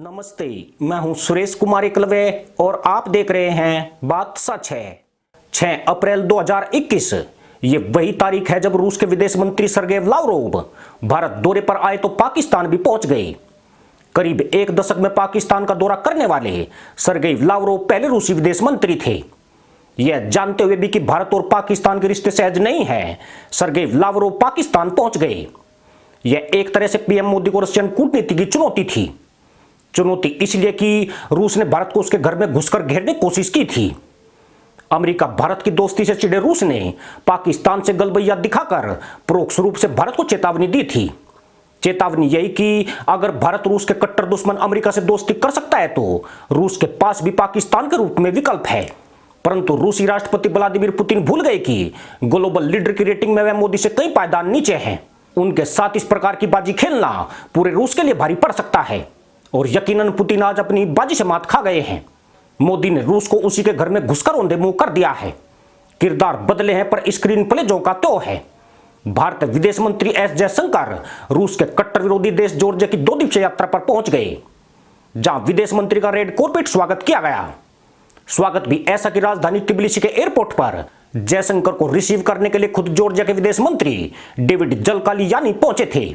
नमस्ते, मैं हूं सुरेश कुमार एकलवे और आप देख रहे हैं बात सच है। 6 अप्रैल 2021 ये वही तारीख है जब रूस के विदेश मंत्री सर्गेई लावरोव भारत दौरे पर आए तो पाकिस्तान भी पहुंच गए। करीब एक दशक में पाकिस्तान का दौरा करने वाले सर्गेई लावरोव पहले रूसी विदेश मंत्री थे। यह जानते हुए भी कि भारत और पाकिस्तान के रिश्ते सहज नहीं है, सर्गेई लावरोव पाकिस्तान पहुंच गए। यह एक तरह से पीएम मोदी को रशियन कूटनीति की चुनौती थी। चुनौती इसलिए कि रूस ने भारत को उसके घर में घुसकर घेरने की कोशिश की थी। अमेरिका भारत की दोस्ती से चिढ़े रूस ने पाकिस्तान से गलबैया दिखाकर परोक्ष रूप से भारत को चेतावनी दी थी। चेतावनी यही कि अगर भारत रूस के कट्टर दुश्मन अमेरिका से दोस्ती कर सकता है तो रूस के पास भी पाकिस्तान के रूप में विकल्प है। परंतु रूसी राष्ट्रपति व्लादिमीर पुतिन भूल गए कि ग्लोबल लीडर की रेटिंग में वे मोदी से कई पायदान नीचे हैं। उनके साथ इस प्रकार की बाजी खेलना पूरे रूस के लिए भारी पड़ सकता है और यकीनन पुतिन आज अपनी बाजी से मात खा गए हैं। मोदी ने रूस को उसी के घर में घुसकर औंधे मुंह कर दिया है। किरदार बदले हैं पर स्क्रीन प्ले जो का तो है। भारत विदेश मंत्री एस जयशंकर रूस के कट्टर विरोधी देश जॉर्जिया की 2 दिवसीय यात्रा पर पहुंच गए, जहां विदेश मंत्री का रेड कार्पेट स्वागत किया गया। स्वागत भी ऐसा कि राजधानी तिबिलिसी के एयरपोर्ट पर जयशंकर को रिसीव करने के लिए खुद जॉर्जिया के विदेश मंत्री डेविड जलकालियानी पहुंचे थे।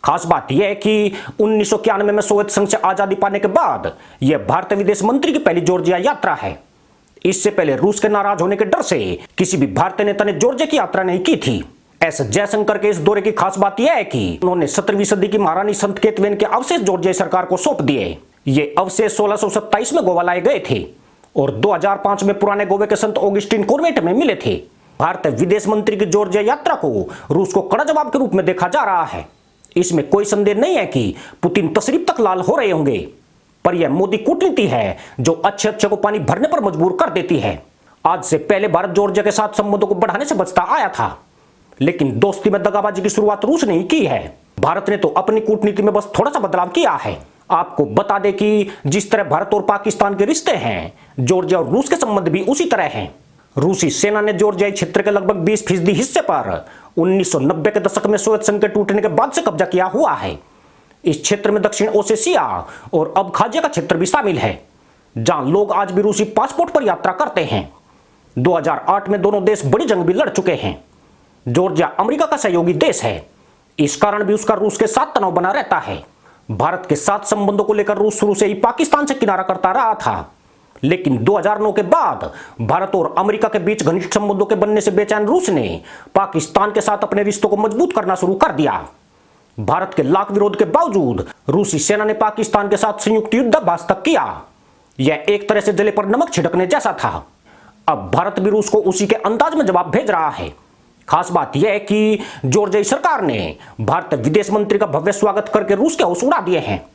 खास बात यह है कि 1991 में सोवियत संघ से आजादी पाने के बाद यह भारतीय विदेश मंत्री की पहली जॉर्जिया यात्रा है। इससे पहले रूस के नाराज होने के डर से किसी भी भारतीय नेता ने जॉर्जिया की यात्रा नहीं की थी। एस जयशंकर के इस दौरे की खास बात यह है कि उन्होंने 17वीं सदी की महारानी संत केतवेन के अवशेष जॉर्जिया सरकार को सौंप दिए। ये अवशेष 1627 में गोवा लाए गए थे और 2005 में पुराने गोवे के संत ऑगस्टीन कॉन्वेंट में मिले थे। भारतीय विदेश मंत्री की जॉर्जिया यात्रा को रूस को कड़ा जवाब के रूप में देखा जा रहा है। इसमें कोई संदेह नहीं है कि पुतिन तशरीफ तक लाल हो रहे होंगे, पर यह मोदी कूटनीति है जो अच्छे को पानी भरने पर मजबूर कर देती है। आज से पहले भारत जॉर्जिया के साथ संबंधों को बढ़ाने से बचता आया था, लेकिन दोस्ती में दगाबाजी की शुरुआत रूस ने ही की है। भारत ने तो अपनी कूटनीति में बस थोड़ा सा बदलाव किया है। आपको बता दें कि जिस तरह भारत और पाकिस्तान के रिश्ते हैं, जॉर्जिया और रूस के संबंध भी उसी तरह हैं। रूसी सेना ने जॉर्जियाई क्षेत्र के लगभग 20% हिस्से पर 1990 के दशक में सोवियत संघ के टूटने के बाद से कब्जा किया हुआ है। इस क्षेत्र में दक्षिण ओसेशिया और अबखाजिया का क्षेत्र भी शामिल है, जहां लोग आज भी रूसी पासपोर्ट पर यात्रा करते हैं। 2008 में दोनों देश बड़ी जंग भी लड़ चुके हैं। जॉर्जिया अमेरिका का सहयोगी देश है, इस कारण भी उसका रूस के साथ तनाव बना रहता है। भारत के साथ संबंधों को लेकर रूस शुरू से ही पाकिस्तान से किनारा करता रहा था, लेकिन 2009 के बाद भारत और अमेरिका के बीच घनिष्ठ संबंधों के बनने से बेचैन रूस ने पाकिस्तान के साथ अपने रिश्तों को मजबूत करना शुरू कर दिया। भारत के लाख विरोध के बावजूद रूसी सेना ने पाकिस्तान के साथ संयुक्त युद्धाभ्यास तक किया। यह एक तरह से जले पर नमक छिड़कने जैसा था। अब भारत भी रूस को उसी के अंदाज में जवाब भेज रहा है। खास बात यह है कि जॉर्जियाई सरकार ने भारतीय विदेश मंत्री का भव्य स्वागत करके रूस के होश उड़ा दिए हैं।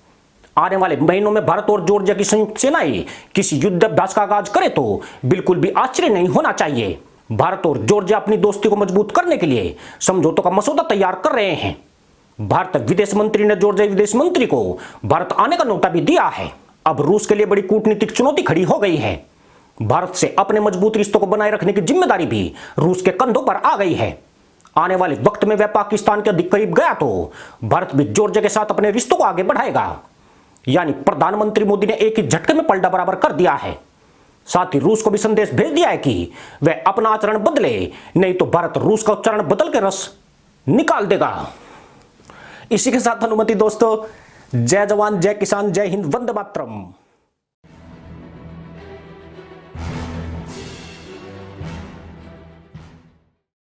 आने वाले महीनों में भारत और जॉर्जिया की संयुक्त सेनाएं किसी युद्धाभ्यास का आगाज करे तो बिल्कुल भी आश्चर्य नहीं होना चाहिए। भारत और जॉर्जिया अपनी दोस्ती को मजबूत करने के लिए समझौतों का मसौदा तैयार कर रहे हैं। भारतीय विदेश मंत्री ने जॉर्जियाई विदेश मंत्री को भारत आने का न्योता भी दिया है। अब रूस के लिए बड़ी कूटनीतिक चुनौती खड़ी हो गई है। भारत से अपने मजबूत रिश्तों को बनाए रखने की जिम्मेदारी भी रूस के कंधों पर आ गई है। आने वाले वक्त में वह पाकिस्तान के अधिक करीब गया तो भारत भी जॉर्जिया के साथ अपने रिश्तों को आगे बढ़ाएगा। यानी प्रधानमंत्री मोदी ने एक ही झटके में पलटा बराबर कर दिया है। साथ ही रूस को भी संदेश भेज दिया है कि वह अपना आचरण बदले, नहीं तो भारत रूस का उच्चारण बदल के रस निकाल देगा। इसी के साथ अनुमति दोस्तों, जय जवान जय किसान जय हिंद, वंदे मातरम।